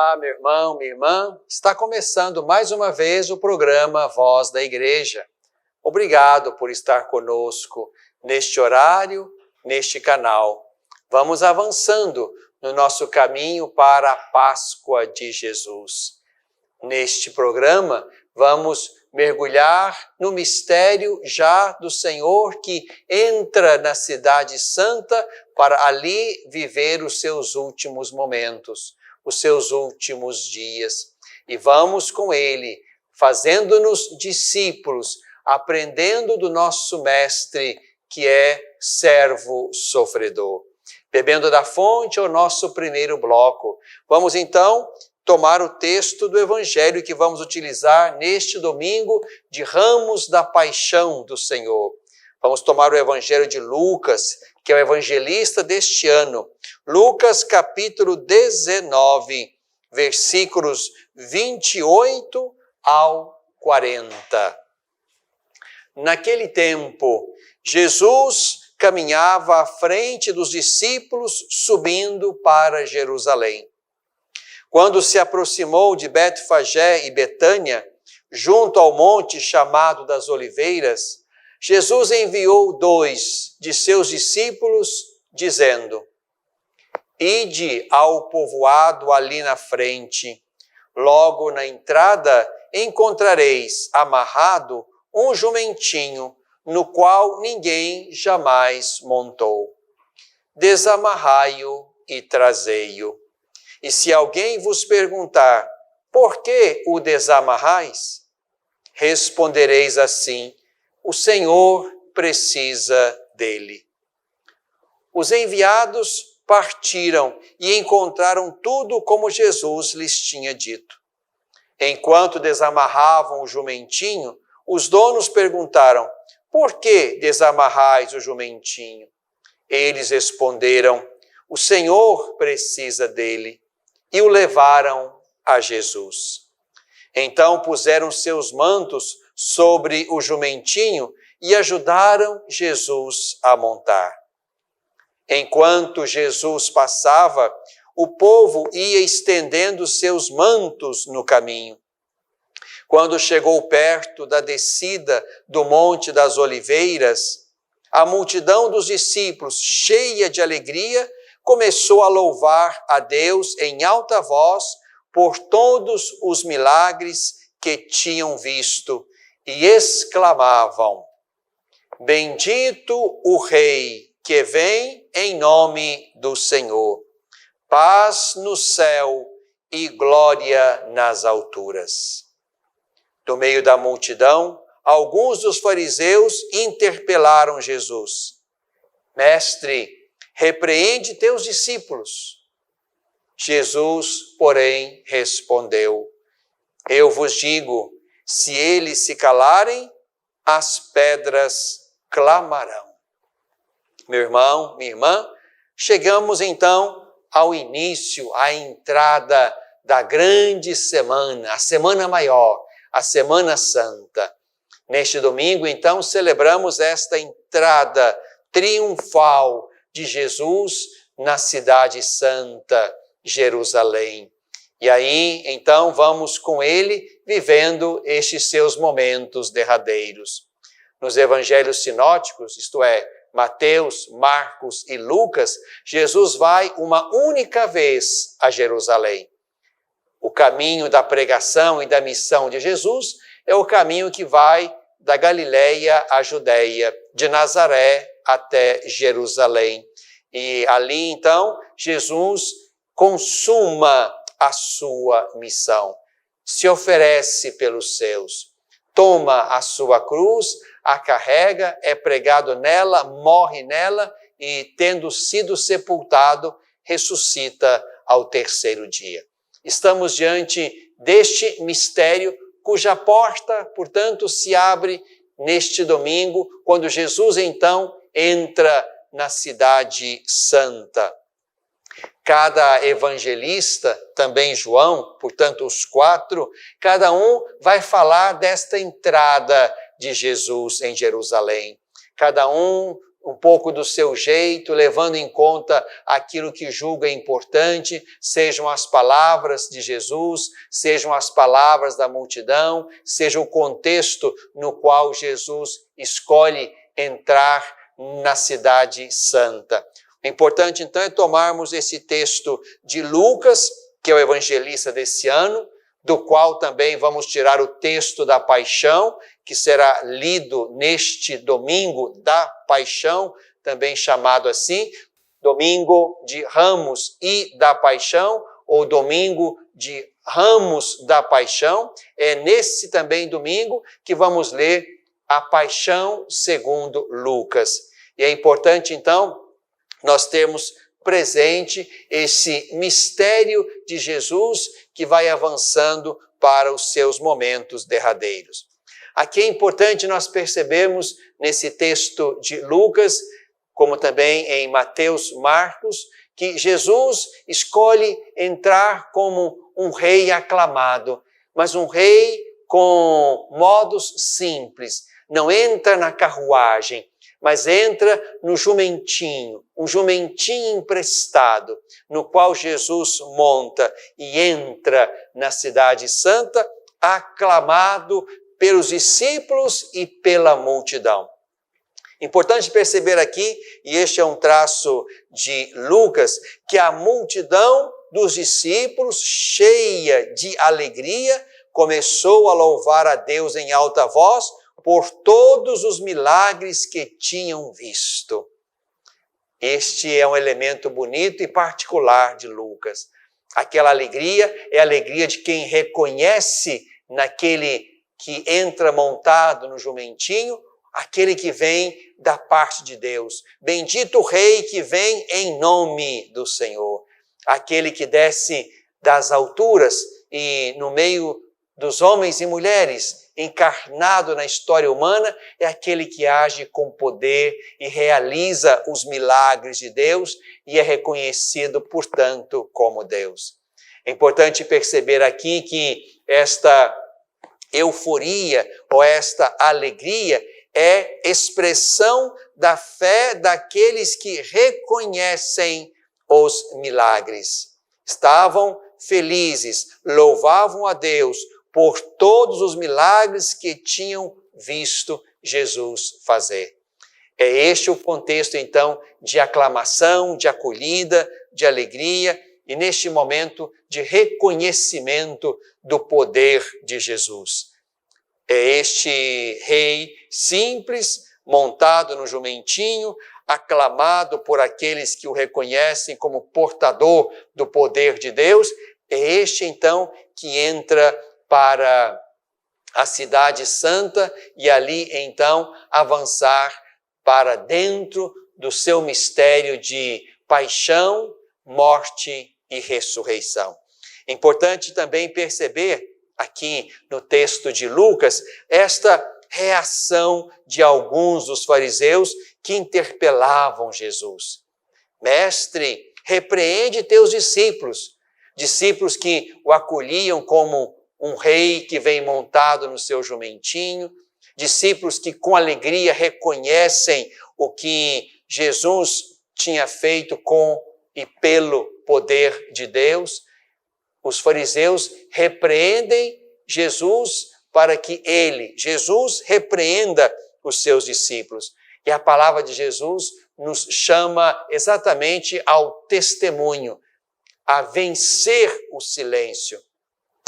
Olá, meu irmão, minha irmã. Está começando mais uma vez o programa Voz da Igreja. Obrigado por estar conosco neste horário, neste canal. Vamos avançando no nosso caminho para a Páscoa de Jesus. Neste programa, vamos mergulhar no mistério já do Senhor que entra na Cidade Santa para ali viver os seus últimos momentos, os seus últimos dias. E vamos com Ele, fazendo-nos discípulos, aprendendo do nosso Mestre, que é servo sofredor. Bebendo da fonte é o nosso primeiro bloco. Vamos então tomar o texto do Evangelho que vamos utilizar neste domingo de Ramos da Paixão do Senhor. Vamos tomar o Evangelho de Lucas, que é o evangelista deste ano. Lucas capítulo 19, versículos 28 ao 40. Naquele tempo, Jesus caminhava à frente dos discípulos, subindo para Jerusalém. Quando se aproximou de Betfagé e Betânia, junto ao monte chamado das Oliveiras, Jesus enviou 2 de seus discípulos, dizendo: Ide ao povoado ali na frente. Logo na entrada encontrareis amarrado um jumentinho, no qual ninguém jamais montou. Desamarrai-o e trazei-o. E se alguém vos perguntar, por que o desamarrais? Respondereis assim, o Senhor precisa dele. Os enviados partiram e encontraram tudo como Jesus lhes tinha dito. Enquanto desamarravam o jumentinho, os donos perguntaram, por que desamarrais o jumentinho? Eles responderam, o Senhor precisa dele. E o levaram a Jesus. Então puseram seus mantos sobre o jumentinho e ajudaram Jesus a montar. Enquanto Jesus passava, o povo ia estendendo seus mantos no caminho. Quando chegou perto da descida do Monte das Oliveiras, a multidão dos discípulos, cheia de alegria, começou a louvar a Deus em alta voz por todos os milagres que tinham visto e exclamavam, Bendito o Rei que vem em nome do Senhor, paz no céu e glória nas alturas. Do meio da multidão, alguns dos fariseus interpelaram Jesus. Mestre, repreende teus discípulos. Jesus, porém, respondeu, eu vos digo, se eles se calarem, as pedras clamarão. Meu irmão, minha irmã, chegamos então ao início, à entrada da grande semana, a semana maior, a Semana Santa. Neste domingo, então, celebramos esta entrada triunfal de Jesus na Cidade Santa, Jerusalém. E aí, então, vamos com ele vivendo estes seus momentos derradeiros. Nos evangelhos sinóticos, isto é, Mateus, Marcos e Lucas, Jesus vai uma única vez a Jerusalém. O caminho da pregação e da missão de Jesus é o caminho que vai da Galileia à Judeia, de Nazaré até Jerusalém. E ali, então, Jesus consuma a sua missão, se oferece pelos seus, toma a sua cruz, a carrega, é pregado nela, morre nela e, tendo sido sepultado, ressuscita ao terceiro dia. Estamos diante deste mistério cuja porta, portanto, se abre neste domingo, quando Jesus, então, entra na Cidade Santa. Cada evangelista, também João, portanto, os 4, cada um vai falar desta entrada de Jesus em Jerusalém. Cada um um pouco do seu jeito, levando em conta aquilo que julga importante, sejam as palavras de Jesus, sejam as palavras da multidão, seja o contexto no qual Jesus escolhe entrar na cidade santa. O importante, então, é tomarmos esse texto de Lucas, que é o evangelista desse ano, do qual também vamos tirar o texto da paixão, que será lido neste domingo da paixão, também chamado assim, domingo de Ramos e da paixão, ou domingo de Ramos da paixão. É nesse também domingo que vamos ler a paixão segundo Lucas. E é importante, então, nós termos presente esse mistério de Jesus que vai avançando para os seus momentos derradeiros. Aqui é importante nós percebermos nesse texto de Lucas, como também em Mateus, Marcos, que Jesus escolhe entrar como um rei aclamado, mas um rei com modos simples. Não entra na carruagem, mas entra no jumentinho, um jumentinho emprestado, no qual Jesus monta e entra na cidade santa, aclamado pelos discípulos e pela multidão. Importante perceber aqui, e este é um traço de Lucas, que a multidão dos discípulos, cheia de alegria, começou a louvar a Deus em alta voz por todos os milagres que tinham visto. Este é um elemento bonito e particular de Lucas. Aquela alegria é a alegria de quem reconhece naquele que entra montado no jumentinho, aquele que vem da parte de Deus. Bendito o Rei que vem em nome do Senhor. Aquele que desce das alturas e no meio dos homens e mulheres, encarnado na história humana, é aquele que age com poder e realiza os milagres de Deus e é reconhecido, portanto, como Deus. É importante perceber aqui que esta euforia ou esta alegria é expressão da fé daqueles que reconhecem os milagres. Estavam felizes, louvavam a Deus por todos os milagres que tinham visto Jesus fazer. É este o contexto, então, de aclamação, de acolhida, de alegria e, neste momento, de reconhecimento do poder de Jesus. É este rei simples, montado no jumentinho, aclamado por aqueles que o reconhecem como portador do poder de Deus. É este, então, que entra para a cidade santa e ali, então, avançar para dentro do seu mistério de paixão, morte e ressurreição. É importante também perceber aqui no texto de Lucas esta reação de alguns dos fariseus que interpelavam Jesus. Mestre, repreende teus discípulos, discípulos que o acolhiam como um rei que vem montado no seu jumentinho, discípulos que com alegria reconhecem o que Jesus tinha feito com e pelo poder de Deus. Os fariseus repreendem Jesus para que ele, Jesus, repreenda os seus discípulos. E a palavra de Jesus nos chama exatamente ao testemunho, a vencer o silêncio.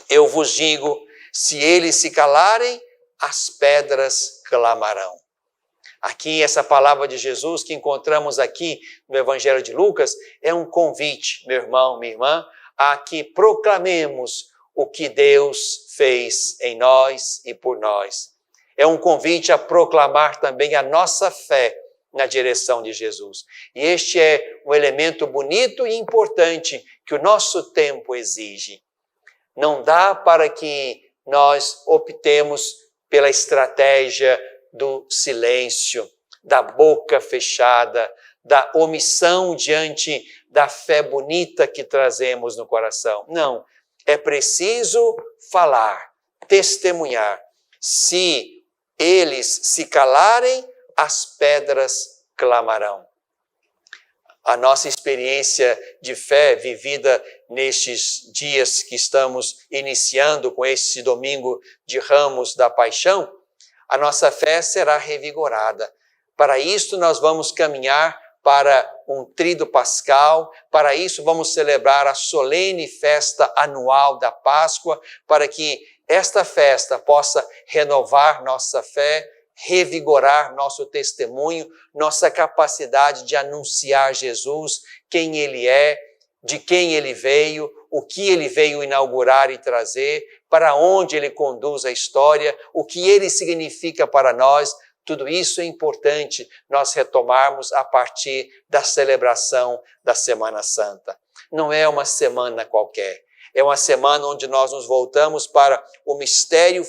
Eu vos digo, se eles se calarem, as pedras clamarão. Aqui, essa palavra de Jesus que encontramos aqui no Evangelho de Lucas é um convite, meu irmão, minha irmã, a que proclamemos o que Deus fez em nós e por nós. É um convite a proclamar também a nossa fé na direção de Jesus. E este é um elemento bonito e importante que o nosso tempo exige. Não dá para que nós optemos pela estratégia do silêncio, da boca fechada, da omissão diante da fé bonita que trazemos no coração. Não, é preciso falar, testemunhar. Se eles se calarem, as pedras clamarão. A nossa experiência de fé vivida nestes dias que estamos iniciando com esse domingo de Ramos da Paixão, a nossa fé será revigorada. Para isso nós vamos caminhar para um tríduo pascal, para isso vamos celebrar a solene festa anual da Páscoa, para que esta festa possa renovar nossa fé, revigorar nosso testemunho, nossa capacidade de anunciar Jesus, quem Ele é, de quem Ele veio, o que Ele veio inaugurar e trazer, para onde Ele conduz a história, o que Ele significa para nós. Tudo isso é importante nós retomarmos a partir da celebração da Semana Santa. Não é uma semana qualquer, é uma semana onde nós nos voltamos para o mistério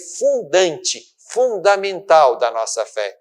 fundamental da nossa fé.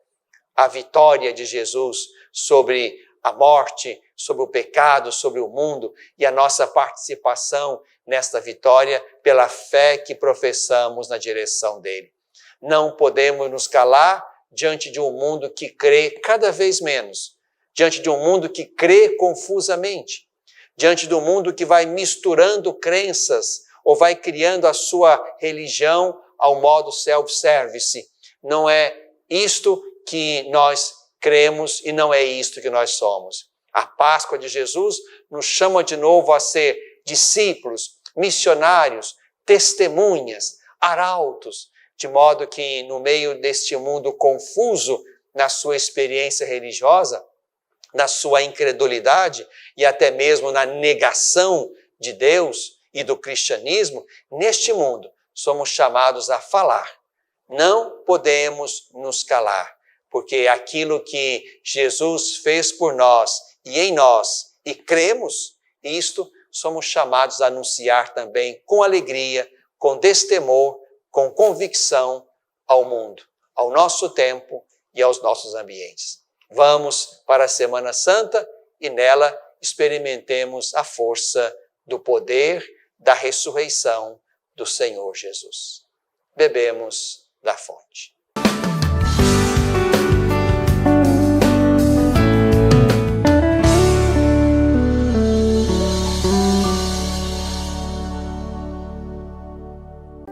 A vitória de Jesus sobre a morte, sobre o pecado, sobre o mundo e a nossa participação nesta vitória pela fé que professamos na direção dele. Não podemos nos calar diante de um mundo que crê cada vez menos, diante de um mundo que crê confusamente, diante de um mundo que vai misturando crenças ou vai criando a sua religião ao modo self-service. Não é isto que nós cremos e não é isto que nós somos. A Páscoa de Jesus nos chama de novo a ser discípulos, missionários, testemunhas, arautos, de modo que no meio deste mundo confuso, na sua experiência religiosa, na sua incredulidade e até mesmo na negação de Deus e do cristianismo, neste mundo somos chamados a falar. Não podemos nos calar, porque aquilo que Jesus fez por nós e em nós, e cremos, isto somos chamados a anunciar também com alegria, com destemor, com convicção ao mundo, ao nosso tempo e aos nossos ambientes. Vamos para a Semana Santa e nela experimentemos a força do poder da ressurreição do Senhor Jesus. Bebemos da fonte.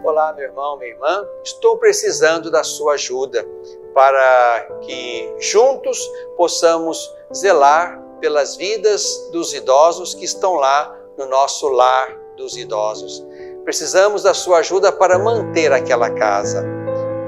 Olá, meu irmão, minha irmã, estou precisando da sua ajuda para que juntos possamos zelar pelas vidas dos idosos que estão lá no nosso lar dos idosos. Precisamos da sua ajuda para manter aquela casa.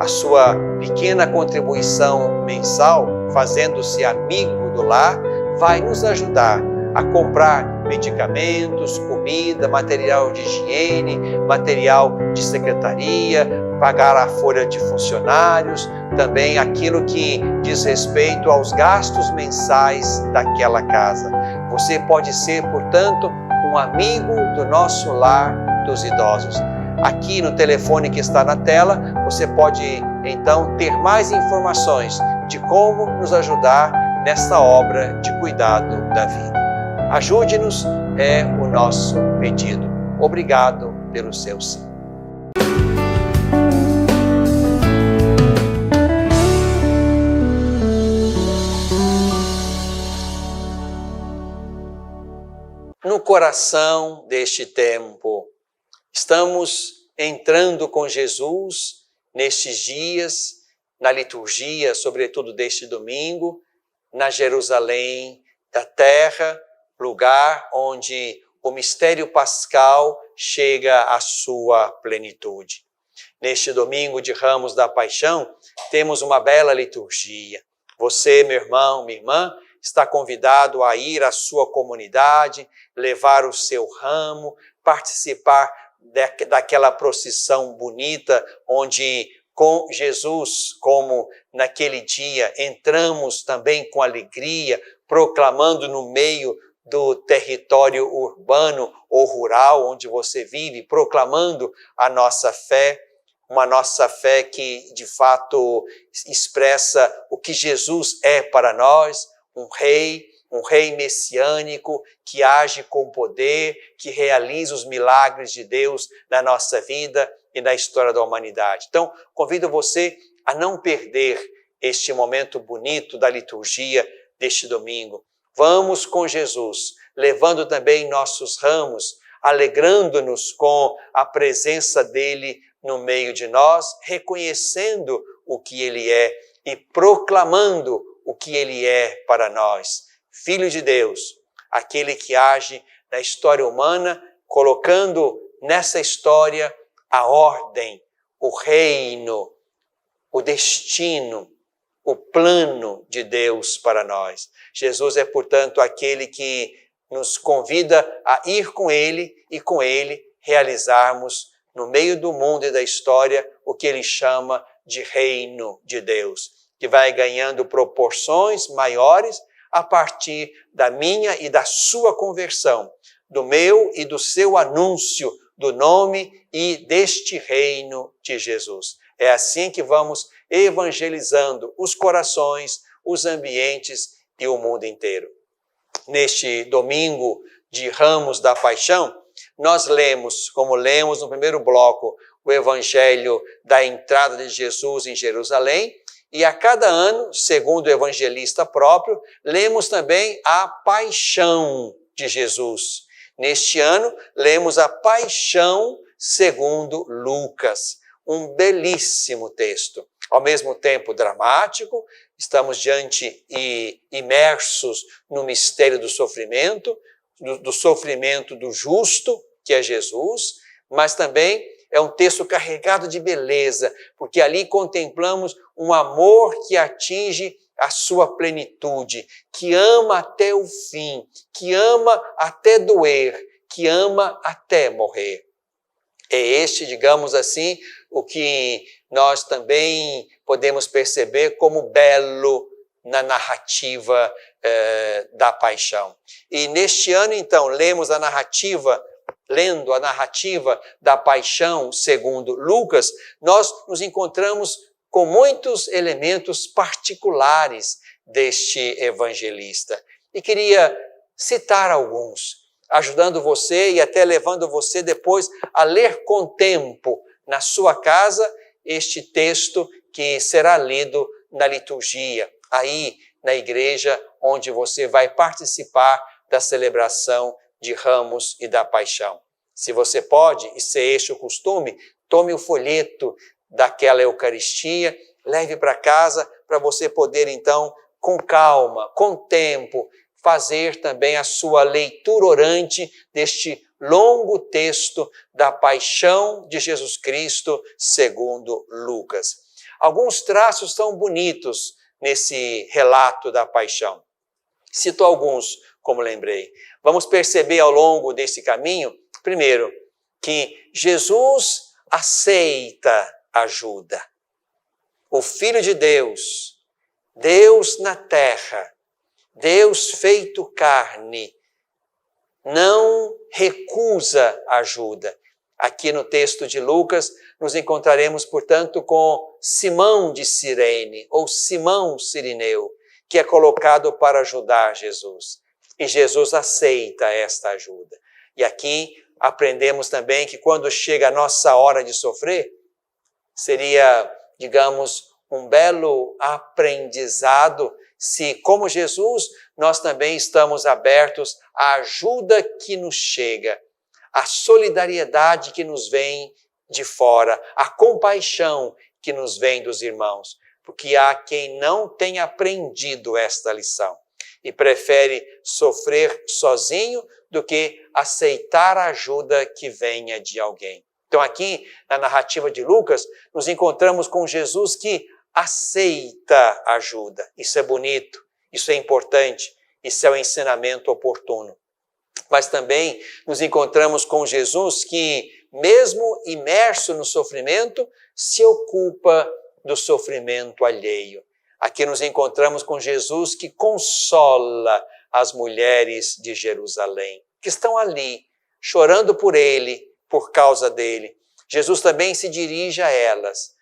A sua pequena contribuição mensal, fazendo-se amigo do lar, vai nos ajudar a comprar medicamentos, comida, material de higiene, material de secretaria, pagar a folha de funcionários, também aquilo que diz respeito aos gastos mensais daquela casa. Você pode ser, portanto, um amigo do nosso lar dos idosos. Aqui no telefone que está na tela, você pode então ter mais informações de como nos ajudar nessa obra de cuidado da vida. Ajude-nos, é o nosso pedido. Obrigado pelo seu sim. No coração deste tempo, estamos entrando com Jesus nestes dias, na liturgia, sobretudo deste domingo, na Jerusalém da terra, lugar onde o mistério pascal chega à sua plenitude. Neste domingo de Ramos da Paixão, temos uma bela liturgia. Você, meu irmão, minha irmã, está convidado a ir à sua comunidade, levar o seu ramo, participar daquela procissão bonita, onde com Jesus, como naquele dia, entramos também com alegria, proclamando no meio do território urbano ou rural onde você vive, proclamando a nossa fé, uma nossa fé que de fato expressa o que Jesus é para nós, um rei messiânico que age com poder, que realiza os milagres de Deus na nossa vida e na história da humanidade. Então, convido você a não perder este momento bonito da liturgia deste domingo. Vamos com Jesus, levando também nossos ramos, alegrando-nos com a presença dele no meio de nós, reconhecendo o que ele é e proclamando o que ele é para nós. Filho de Deus, aquele que age na história humana, colocando nessa história a ordem, o reino, o destino, o plano de Deus para nós. Jesus é, portanto, aquele que nos convida a ir com ele e com ele realizarmos no meio do mundo e da história o que ele chama de reino de Deus, que vai ganhando proporções maiores a partir da minha e da sua conversão, do meu e do seu anúncio do nome e deste reino de Jesus. É assim que vamos evangelizando os corações, os ambientes e o mundo inteiro. Neste domingo de Ramos da Paixão, nós lemos, como lemos no primeiro bloco, o evangelho da entrada de Jesus em Jerusalém, e a cada ano, segundo o evangelista próprio, lemos também a paixão de Jesus. Neste ano, lemos a paixão segundo Lucas, um belíssimo texto. Ao mesmo tempo dramático, estamos diante e imersos no mistério do sofrimento do justo, que é Jesus, mas também é um texto carregado de beleza, porque ali contemplamos um amor que atinge a sua plenitude, que ama até o fim, que ama até doer, que ama até morrer. É este, digamos assim, o que nós também podemos perceber como belo na narrativa da paixão. E neste ano, então, lendo a narrativa da paixão segundo Lucas, nós nos encontramos com muitos elementos particulares deste evangelista. E queria citar alguns, ajudando você e até levando você depois a ler com tempo na sua casa este texto que será lido na liturgia, aí na igreja onde você vai participar da celebração de Ramos e da Paixão. Se você pode, e se é este o costume, tome o folheto daquela Eucaristia, leve para casa para você poder então, com calma, com tempo, fazer também a sua leitura orante deste longo texto da paixão de Jesus Cristo segundo Lucas. Alguns traços tão bonitos nesse relato da paixão. Cito alguns, como lembrei. Vamos perceber ao longo desse caminho, primeiro, que Jesus aceita ajuda. O Filho de Deus, Deus na terra, Deus feito carne, não recusa ajuda. Aqui no texto de Lucas, nos encontraremos, portanto, com Simão de Cirene, ou Simão Cirineu, que é colocado para ajudar Jesus. E Jesus aceita esta ajuda. E aqui aprendemos também que quando chega a nossa hora de sofrer, seria, digamos, um belo aprendizado se, como Jesus, nós também estamos abertos à ajuda que nos chega, à solidariedade que nos vem de fora, à compaixão que nos vem dos irmãos, porque há quem não tenha aprendido esta lição e prefere sofrer sozinho do que aceitar a ajuda que venha de alguém. Então aqui, na narrativa de Lucas, nos encontramos com Jesus que aceita ajuda. Isso é bonito, isso é importante, isso é um ensinamento oportuno. Mas também nos encontramos com Jesus que, mesmo imerso no sofrimento, se ocupa do sofrimento alheio. Aqui nos encontramos com Jesus que consola as mulheres de Jerusalém, que estão ali, chorando por ele, por causa dele. Jesus também se dirige a elas,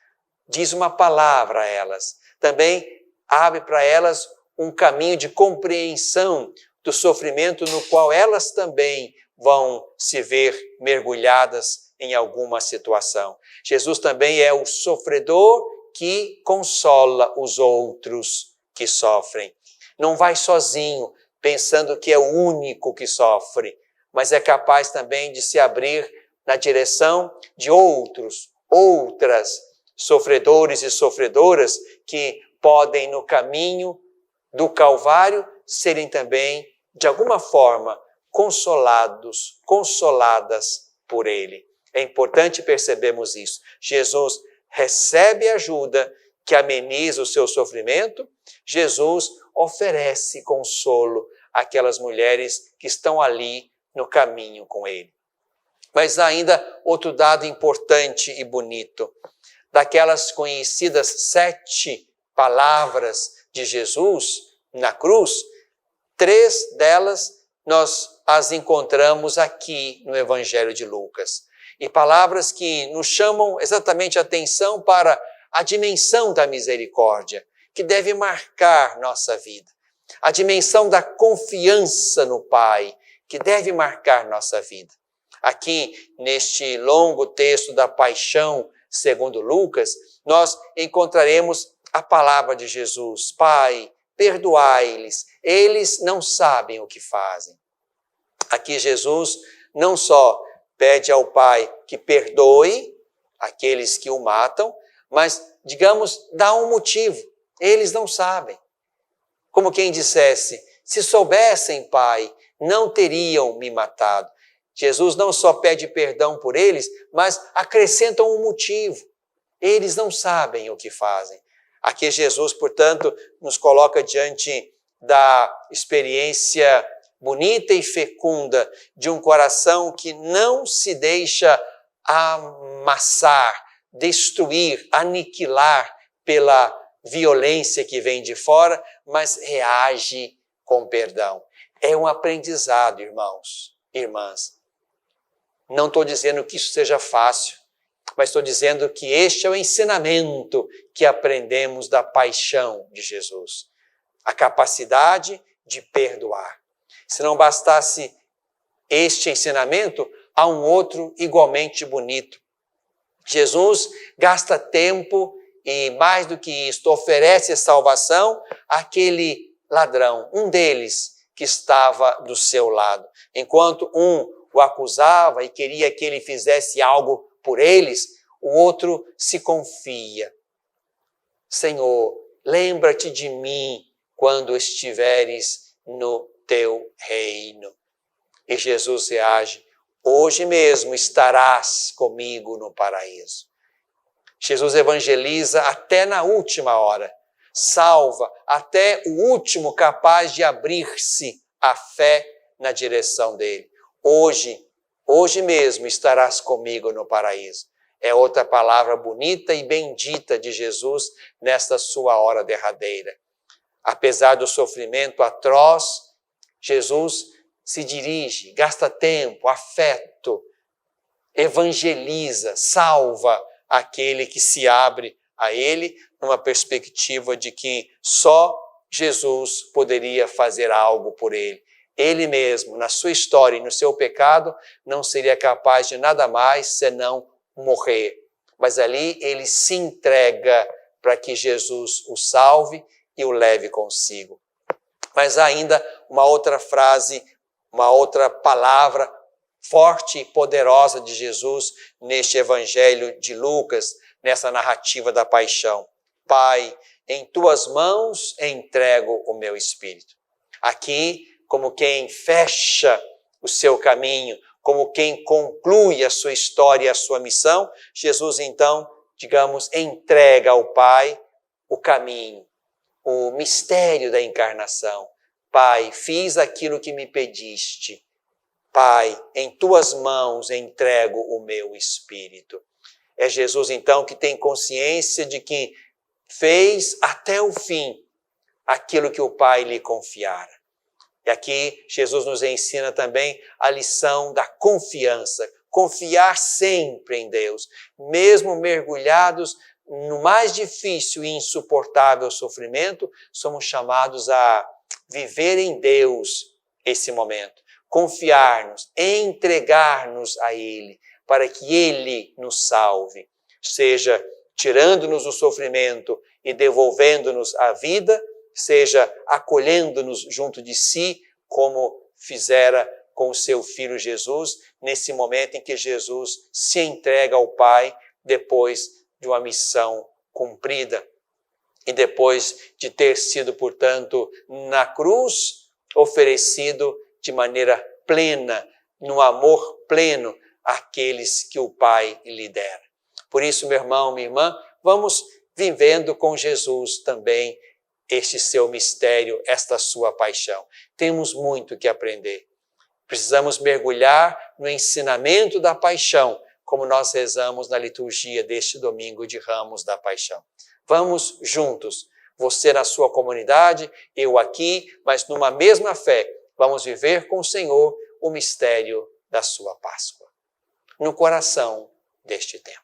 diz uma palavra a elas, também abre para elas um caminho de compreensão do sofrimento no qual elas também vão se ver mergulhadas em alguma situação. Jesus também é o sofredor que consola os outros que sofrem. Não vai sozinho, pensando que é o único que sofre, mas é capaz também de se abrir na direção de outras sofredores e sofredoras que podem, no caminho do Calvário, serem também, de alguma forma, consoladas por Ele. É importante percebermos isso. Jesus recebe ajuda que ameniza o seu sofrimento. Jesus oferece consolo àquelas mulheres que estão ali no caminho com Ele. Mas ainda outro dado importante e bonito. Daquelas conhecidas 7 palavras de Jesus na cruz, 3 delas nós as encontramos aqui no Evangelho de Lucas. E palavras que nos chamam exatamente a atenção para a dimensão da misericórdia, que deve marcar nossa vida. A dimensão da confiança no Pai, que deve marcar nossa vida. Aqui, neste longo texto da Paixão, segundo Lucas, nós encontraremos a palavra de Jesus. Pai, perdoai-lhes, eles não sabem o que fazem. Aqui Jesus não só pede ao Pai que perdoe aqueles que o matam, mas, digamos, dá um motivo. Eles não sabem. Como quem dissesse, se soubessem, Pai, não teriam me matado. Jesus não só pede perdão por eles, mas acrescenta um motivo. Eles não sabem o que fazem. Aqui Jesus, portanto, nos coloca diante da experiência bonita e fecunda de um coração que não se deixa amassar, destruir, aniquilar pela violência que vem de fora, mas reage com perdão. É um aprendizado, irmãos, irmãs. Não estou dizendo que isso seja fácil, mas estou dizendo que este é o ensinamento que aprendemos da paixão de Jesus. A capacidade de perdoar. Se não bastasse este ensinamento, há um outro igualmente bonito. Jesus gasta tempo e, mais do que isto, oferece salvação àquele ladrão, um deles que estava do seu lado. Enquanto um o acusava e queria que ele fizesse algo por eles, o outro se confia. Senhor, lembra-te de mim quando estiveres no teu reino. E Jesus reage, hoje mesmo estarás comigo no paraíso. Jesus evangeliza até na última hora, salva até o último capaz de abrir-se à fé na direção dele. Hoje mesmo estarás comigo no paraíso. É outra palavra bonita e bendita de Jesus nesta sua hora derradeira. Apesar do sofrimento atroz, Jesus se dirige, gasta tempo, afeto, evangeliza, salva aquele que se abre a ele, numa perspectiva de que só Jesus poderia fazer algo por ele. Ele mesmo, na sua história e no seu pecado, não seria capaz de nada mais senão morrer. Mas ali ele se entrega para que Jesus o salve e o leve consigo. Mas ainda uma outra frase, uma outra palavra forte e poderosa de Jesus neste Evangelho de Lucas, nessa narrativa da paixão. Pai, em tuas mãos entrego o meu espírito. Aqui, como quem fecha o seu caminho, como quem conclui a sua história e a sua missão, Jesus então, digamos, entrega ao Pai o caminho, o mistério da encarnação. Pai, fiz aquilo que me pediste. Pai, em tuas mãos entrego o meu espírito. É Jesus então que tem consciência de que fez até o fim aquilo que o Pai lhe confiara. E aqui Jesus nos ensina também a lição da confiança. Confiar sempre em Deus, mesmo mergulhados no mais difícil e insuportável sofrimento, somos chamados a viver em Deus esse momento. Confiar-nos, entregar-nos a Ele, para que Ele nos salve, seja tirando-nos o sofrimento e devolvendo-nos a vida, seja acolhendo-nos junto de si, como fizera com o seu Filho Jesus, nesse momento em que Jesus se entrega ao Pai, depois de uma missão cumprida. E depois de ter sido, portanto, na cruz, oferecido de maneira plena, no amor pleno, àqueles que o Pai lhe dera. Por isso, meu irmão, minha irmã, vamos vivendo com Jesus também este seu mistério, esta sua paixão. Temos muito que aprender. Precisamos mergulhar no ensinamento da paixão, como nós rezamos na liturgia deste domingo de Ramos da Paixão. Vamos juntos, você na sua comunidade, eu aqui, mas numa mesma fé, vamos viver com o Senhor o mistério da sua Páscoa, no coração deste tempo.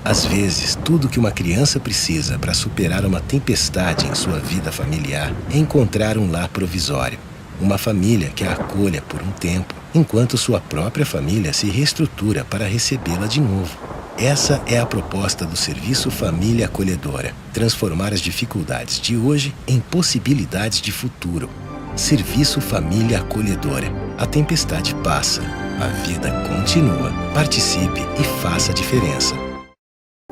Às vezes, tudo que uma criança precisa para superar uma tempestade em sua vida familiar é encontrar um lar provisório. Uma família que a acolha por um tempo, enquanto sua própria família se reestrutura para recebê-la de novo. Essa é a proposta do Serviço Família Acolhedora. Transformar as dificuldades de hoje em possibilidades de futuro. Serviço Família Acolhedora. A tempestade passa, a vida continua. Participe e faça a diferença.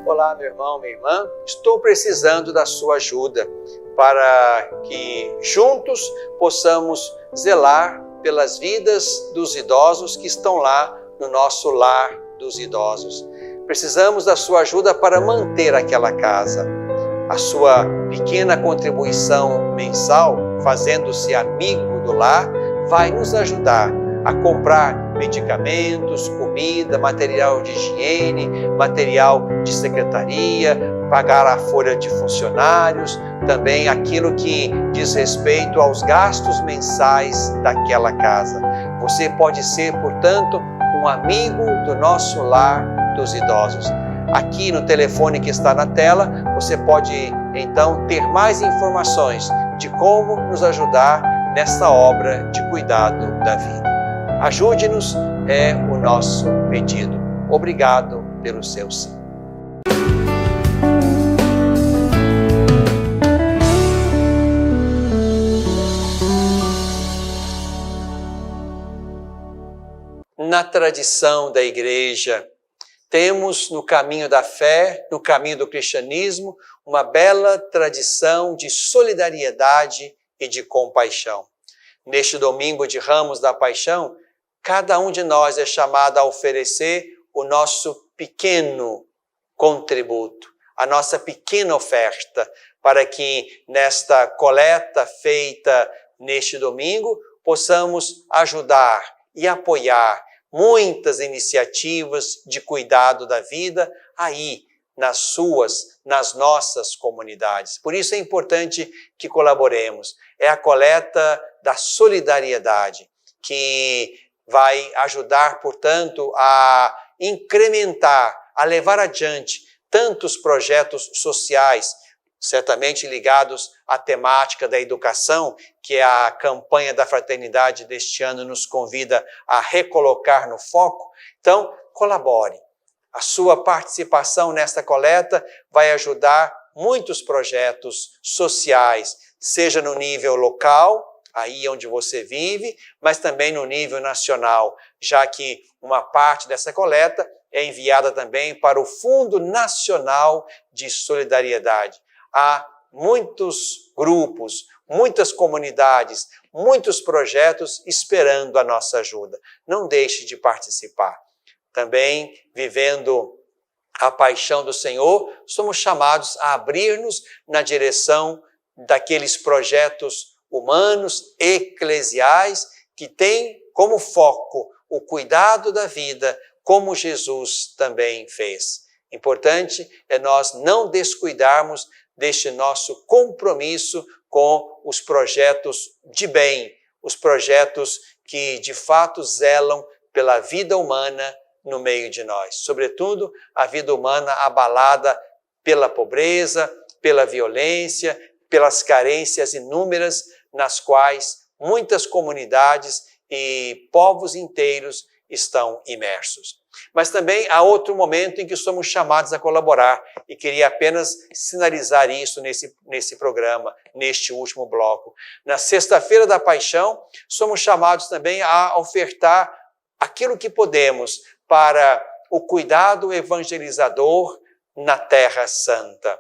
Olá, meu irmão, minha irmã, estou precisando da sua ajuda para que juntos possamos zelar pelas vidas dos idosos que estão lá no nosso lar dos idosos. Precisamos da sua ajuda para manter aquela casa. A sua pequena contribuição mensal, fazendo-se amigo do lar, vai nos ajudar a comprar medicamentos, comida, material de higiene, material de secretaria, pagar a folha de funcionários, também aquilo que diz respeito aos gastos mensais daquela casa. Você pode ser, portanto, um amigo do nosso lar dos idosos. Aqui no telefone que está na tela, você pode então ter mais informações de como nos ajudar nessa obra de cuidado da vida. Ajude-nos, é o nosso pedido. Obrigado pelo seu sim. Na tradição da Igreja, temos no caminho da fé, no caminho do cristianismo, uma bela tradição de solidariedade e de compaixão. Neste domingo de Ramos da Paixão, cada um de nós é chamado a oferecer o nosso pequeno contributo, a nossa pequena oferta, para que nesta coleta feita neste domingo possamos ajudar e apoiar muitas iniciativas de cuidado da vida aí nas nossas comunidades. Por isso é importante que colaboremos. É a coleta da solidariedade que vai ajudar, portanto, a incrementar, a levar adiante tantos projetos sociais, certamente ligados à temática da educação, que a campanha da fraternidade deste ano nos convida a recolocar no foco. Então, colabore. A sua participação nesta coleta vai ajudar muitos projetos sociais, seja no nível local, aí onde você vive, mas também no nível nacional, já que uma parte dessa coleta é enviada também para o Fundo Nacional de Solidariedade. Há muitos grupos, muitas comunidades, muitos projetos esperando a nossa ajuda. Não deixe de participar. Também, vivendo a paixão do Senhor, somos chamados a abrir-nos na direção daqueles projetos humanos, eclesiais, que têm como foco o cuidado da vida, como Jesus também fez. Importante é nós não descuidarmos deste nosso compromisso com os projetos de bem, os projetos que de fato zelam pela vida humana no meio de nós. Sobretudo, a vida humana abalada pela pobreza, pela violência, pelas carências inúmeras nas quais muitas comunidades e povos inteiros estão imersos. Mas também há outro momento em que somos chamados a colaborar, e queria apenas sinalizar isso nesse programa, neste último bloco. Na Sexta-feira da Paixão, somos chamados também a ofertar aquilo que podemos para o cuidado evangelizador na Terra Santa.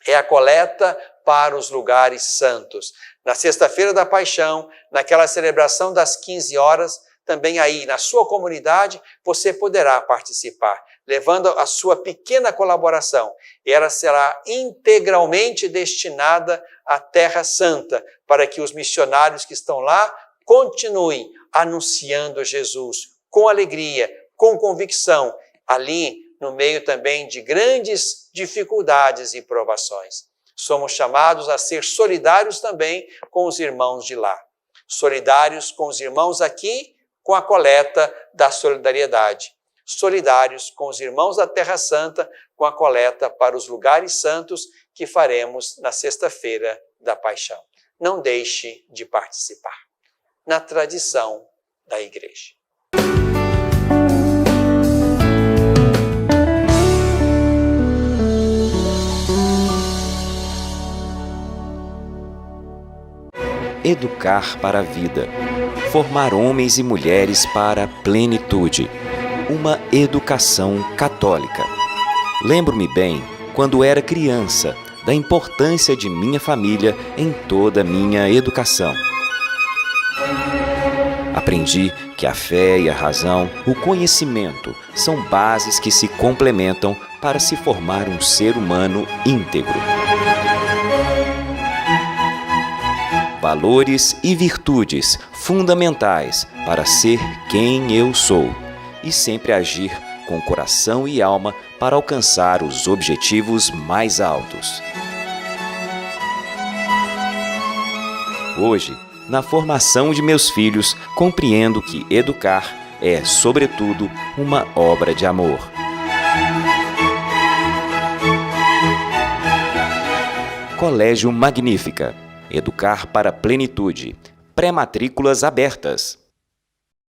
É a coleta para os lugares santos. Na Sexta-feira da Paixão, naquela celebração das 15 horas, também aí na sua comunidade, você poderá participar, levando a sua pequena colaboração. E ela será integralmente destinada à Terra Santa, para que os missionários que estão lá continuem anunciando Jesus com alegria, com convicção, ali no meio também de grandes dificuldades e provações. Somos chamados a ser solidários também com os irmãos de lá. Solidários com os irmãos aqui, com a coleta da solidariedade. Solidários com os irmãos da Terra Santa, com a coleta para os lugares santos que faremos na Sexta-feira da Paixão. Não deixe de participar. Na tradição da Igreja. Educar para a vida. Formar homens e mulheres para a plenitude. Uma educação católica. Lembro-me bem, quando era criança, da importância de minha família em toda a minha educação. Aprendi que a fé e a razão, o conhecimento, são bases que se complementam para se formar um ser humano íntegro. Valores e virtudes fundamentais para ser quem eu sou e sempre agir com coração e alma para alcançar os objetivos mais altos. Hoje, na formação de meus filhos, compreendo que educar é, sobretudo, uma obra de amor. Colégio Magnífica. Educar para a plenitude. Pré-matrículas abertas.